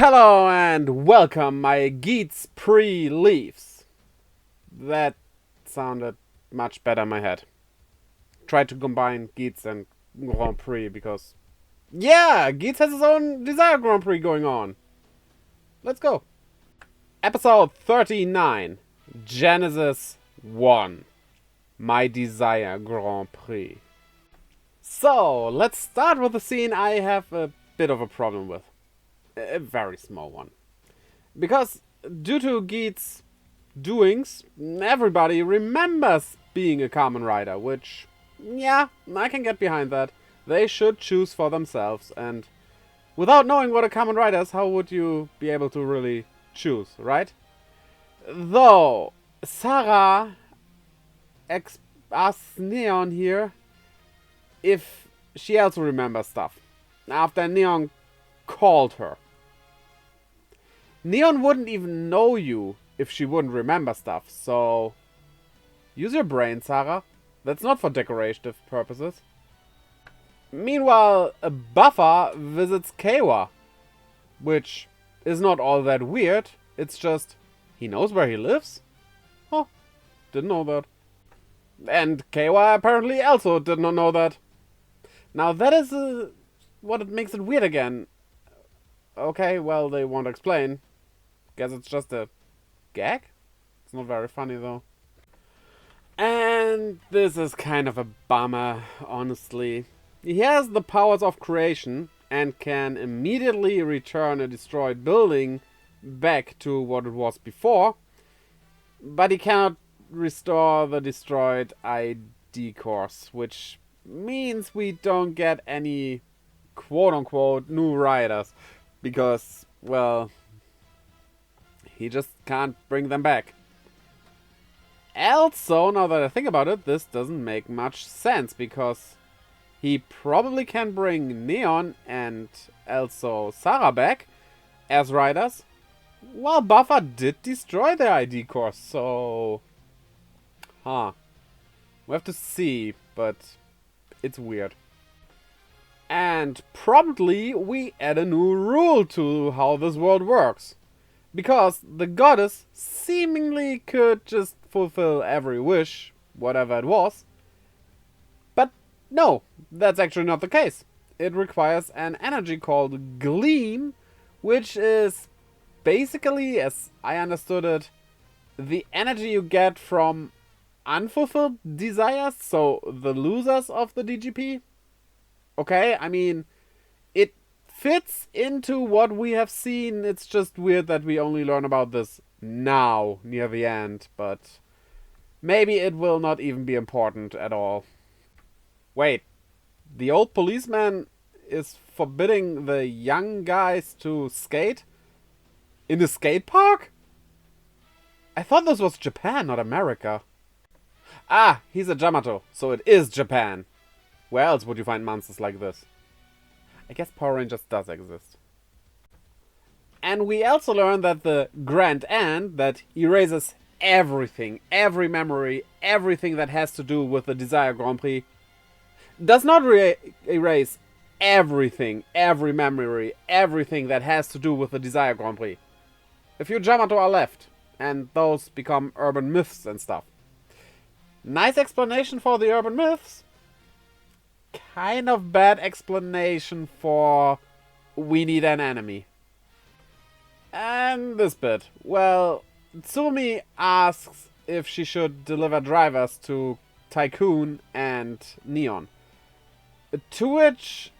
Hello and welcome, my Geats pre-leaves. That sounded much better in my head. Tried to combine Geats and Grand Prix because, yeah, Geats has his own Desire Grand Prix going on. Let's go. Episode 39, Genesis 1, My Desire Grand Prix. So, let's start with the scene I have a bit of a problem with. A very small one. Because due to Geats' doings, everybody remembers being a Kamen Rider, which, yeah, I can get behind that. They should choose for themselves, and without knowing what a Kamen Rider is, how would you be able to really choose, right? Though, Sarah asks Neon here if she also remembers stuff, after Neon called her. Neon wouldn't even know you if she wouldn't remember stuff, so use your brain, Sarah. That's not for decorative purposes. Meanwhile, a Buffer visits Kawa, which is not all that weird. It's just, he knows where he lives? Huh, didn't know that. And Kawa apparently also did not know that. Now that is what it makes it weird again. Okay, well, they won't explain. Guess it's just a gag? It's not very funny, though. And this is kind of a bummer, honestly. He has the powers of creation and can immediately return a destroyed building back to what it was before, but he cannot restore the destroyed ID course, which means we don't get any quote-unquote new riders, because, well, he just can't bring them back. Also, now that I think about it, this doesn't make much sense, because he probably can bring Neon and also Sarah back as riders, while Buffer did destroy their ID course, so... Huh. We have to see, but it's weird. And promptly we add a new rule to how this world works. Because the goddess seemingly could just fulfill every wish, whatever it was. But no, that's actually not the case. It requires an energy called Gleam, which is basically, as I understood it, the energy you get from unfulfilled desires, so the losers of the DGP. Okay, I mean, it fits into what we have seen. It's just weird that we only learn about this now, near the end, but maybe it will not even be important at all. Wait, the old policeman is forbidding the young guys to skate? In the skate park? I thought this was Japan, not America. Ah, he's a Yamato, so it is Japan. Where else would you find monsters like this? I guess Power Rangers does exist. And we also learn that the Grand End that erases everything, every memory, everything that has to do with the Desire Grand Prix, does not erase everything, every memory, everything that has to do with the Desire Grand Prix. A few Yamato are left, and those become urban myths and stuff. Nice explanation for the urban myths. Kind of bad explanation for we need an enemy. And this bit. Well, Tsumi asks if she should deliver drivers to Tycoon and Neon. To which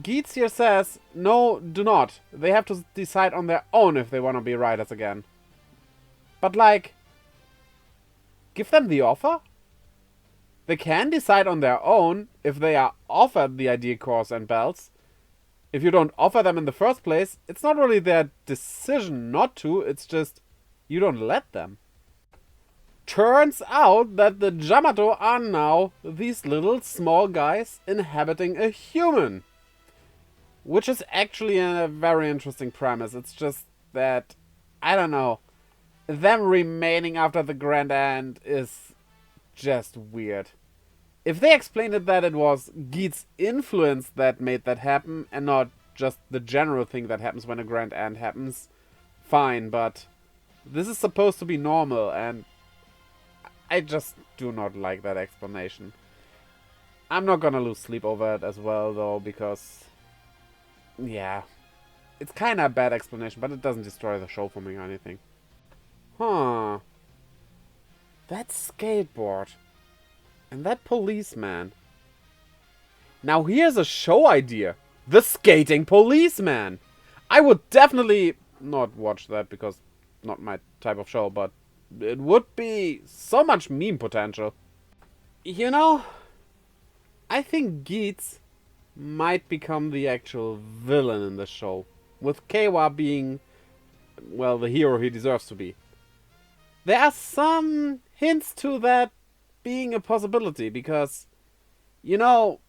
Geats here says, no, do not. They have to decide on their own if they want to be riders again. But like, give them the offer? They can decide on their own if they are offered the ID course and belts. If you don't offer them in the first place, it's not really their decision not to, it's just you don't let them. Turns out that the Yamato are now these little small guys inhabiting a human. Which is actually a very interesting premise. It's just that, I don't know, them remaining after the Grand End is just weird. If they explained it that it was Geats' influence that made that happen and not just the general thing that happens when a grand end happens, fine, but this is supposed to be normal, and I just do not like that explanation. I'm not gonna lose sleep over it as well, though, because, yeah, it's kind of a bad explanation, but it doesn't destroy the show for me or anything. Huh. That skateboard. And that policeman. Now here's a show idea. The skating policeman. I would definitely not watch that because not my type of show, but it would be so much meme potential. You know, I think Geats might become the actual villain in the show, with Keiwa being, well, the hero he deserves to be. There are some hints to that being a possibility, because, you know,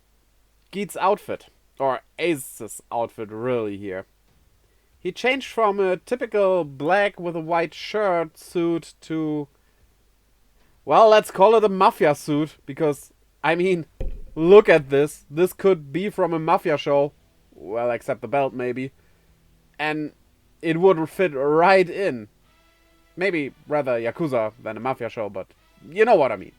Geats' outfit, or Ace's outfit really here. He changed from a typical black with a white shirt suit to, well, let's call it a mafia suit, because, I mean, look at this. This could be from a mafia show. Well, except the belt, maybe. And it would fit right in. Maybe rather Yakuza than a mafia show, but you know what I mean.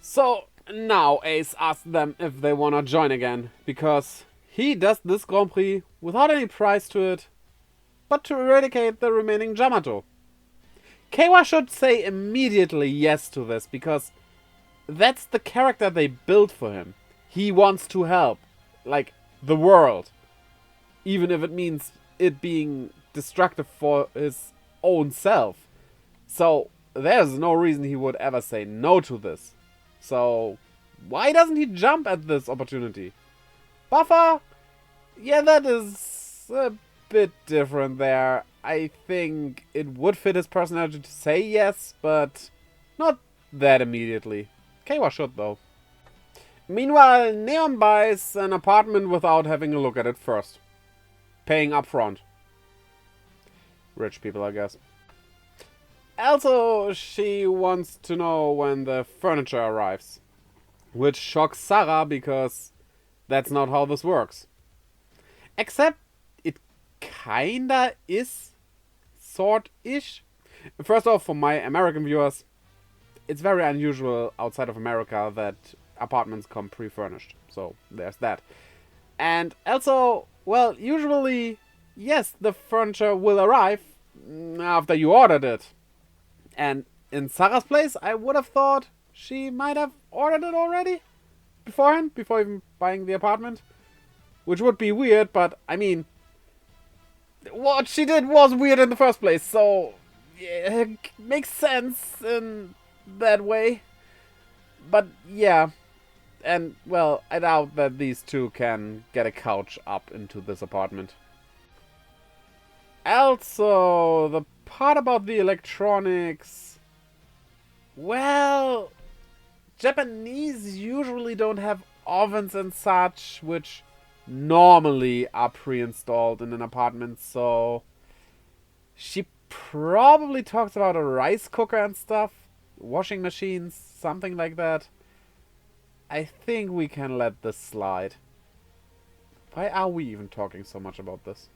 So, now Ace asks them if they wanna join again, because he does this Grand Prix without any prize to it, but to eradicate the remaining Yamato. Keiwa should say immediately yes to this, because that's the character they built for him. He wants to help, like, the world. Even if it means it being destructive for his own self. So, there's no reason he would ever say no to this. So, why doesn't he jump at this opportunity? Buffer? Yeah, that is a bit different there. I think it would fit his personality to say yes, but not that immediately. Keiwa should, though. Meanwhile, Neon buys an apartment without having a look at it first. Paying up front. Rich people, I guess. Also, she wants to know when the furniture arrives. Which shocks Sarah, because that's not how this works. Except, it kinda is sort-ish. First off, for my American viewers, it's very unusual outside of America that apartments come pre-furnished. So, there's that. And also, well, usually, yes, the furniture will arrive after you ordered it. And in Sarah's place, I would have thought she might have ordered it already beforehand, before even buying the apartment. Which would be weird, but, I mean, what she did was weird in the first place, so yeah, it makes sense in that way. But, yeah. And, well, I doubt that these two can get a couch up into this apartment. Also, the part about the electronics... Well, Japanese usually don't have ovens and such, which normally are pre-installed in an apartment, so... She probably talks about a rice cooker and stuff. Washing machines, something like that. I think we can let this slide. Why are we even talking so much about this?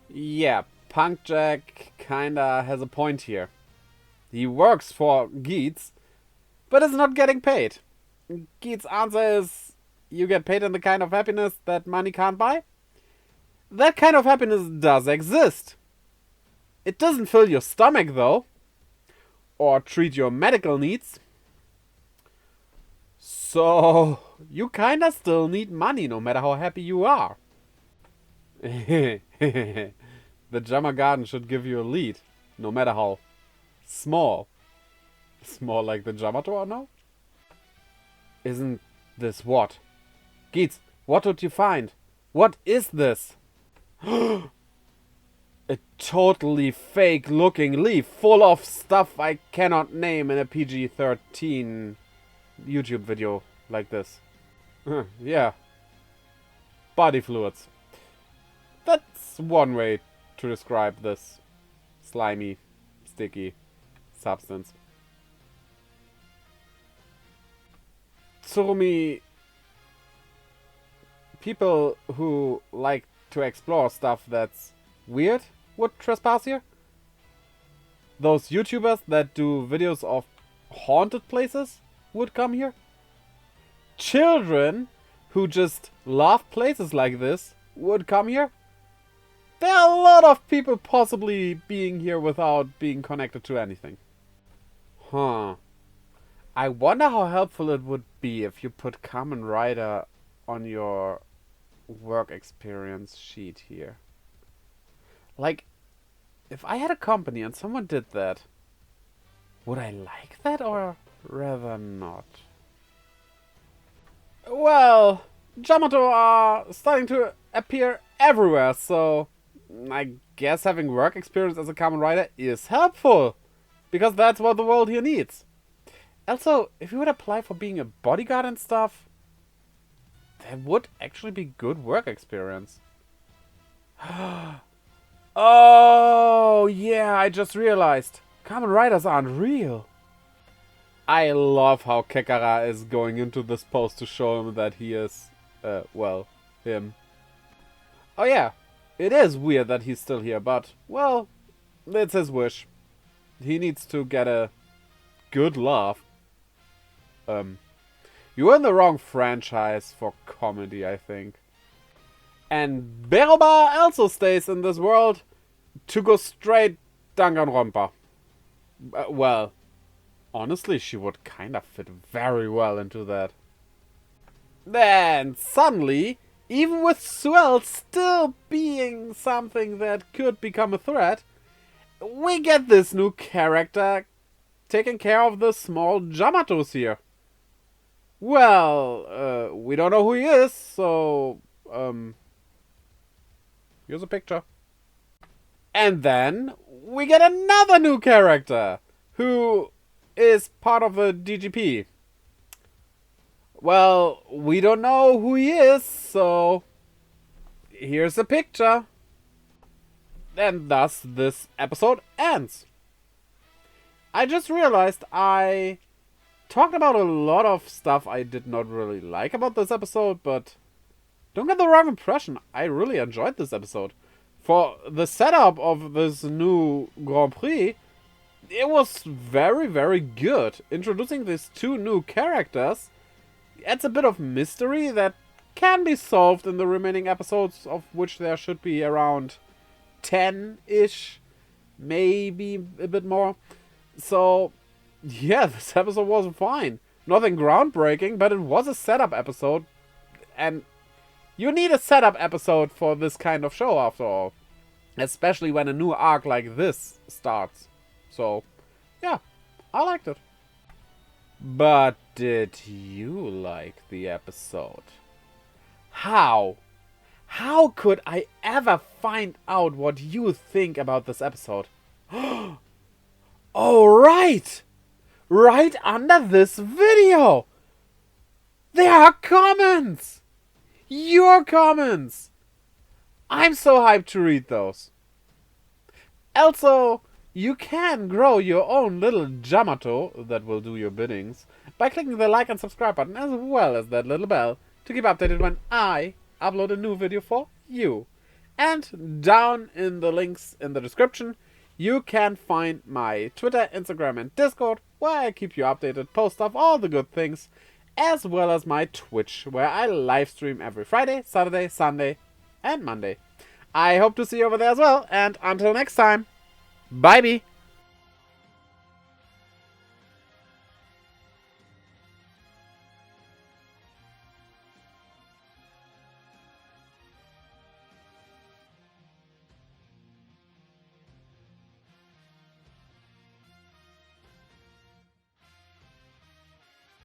Yeah, Punk Jack kinda has a point here. He works for Geats, but is not getting paid. Geats' answer is, you get paid in the kind of happiness that money can't buy? That kind of happiness does exist. It doesn't fill your stomach, though. Or treat your medical needs. So, you kinda still need money, no matter how happy you are. The Jama Garden should give you a lead, no matter how small. Small like the Yamato or no? Isn't this what? Geats, what did you find? What is this? A totally fake looking leaf full of stuff I cannot name in a PG-13 YouTube video like this. Yeah. Body fluids. That's one way to describe this slimy, sticky substance. Tsurumi, people who like to explore stuff that's weird would trespass here. Those YouTubers that do videos of haunted places would come here. Children who just love places like this would come here. There are a lot of people possibly being here without being connected to anything. Huh. I wonder how helpful it would be if you put Kamen Rider on your work experience sheet here. Like, if I had a company and someone did that, would I like that or rather not? Well, Yamato are starting to appear everywhere, so I guess having work experience as a Kamen Rider is helpful. Because that's what the world here needs. Also, if you would apply for being a bodyguard and stuff, that would actually be good work experience. Oh, yeah, I just realized. Kamen Riders aren't real. I love how Kekara is going into this post to show him that he is, well, him. Oh yeah, it is weird that he's still here, but, well, it's his wish. He needs to get a good laugh. You're in the wrong franchise for comedy, I think. And Beroba also stays in this world to go straight Danganronpa. Well, honestly, she would kind of fit very well into that. Then, suddenly, even with Suel still being something that could become a threat, we get this new character taking care of the small Yamatos here. Well, we don't know who he is, so, here's a picture. And then, we get another new character, who is part of the DGP. Well, we don't know who he is, so here's a picture. And thus, this episode ends. I just realized I talked about a lot of stuff I did not really like about this episode, but don't get the wrong impression. I really enjoyed this episode. For the setup of this new Grand Prix, it was very, very good. Introducing these two new characters adds a bit of mystery that can be solved in the remaining episodes, of which there should be around 10-ish, maybe a bit more. So, yeah, this episode was fine. Nothing groundbreaking, but it was a setup episode. And you need a setup episode for this kind of show, after all. Especially when a new arc like this starts. So, yeah, I liked it. But did you like the episode? How? How could I ever find out what you think about this episode? Oh, right! Right under this video! There are comments! Your comments! I'm so hyped to read those. Also, you can grow your own little Yamato that will do your biddings by clicking the like and subscribe button as well as that little bell to keep updated when I upload a new video for you. And down in the links in the description, you can find my Twitter, Instagram and Discord where I keep you updated, post of all the good things, as well as my Twitch where I live stream every Friday, Saturday, Sunday and Monday. I hope to see you over there as well, and until next time, bye-bye!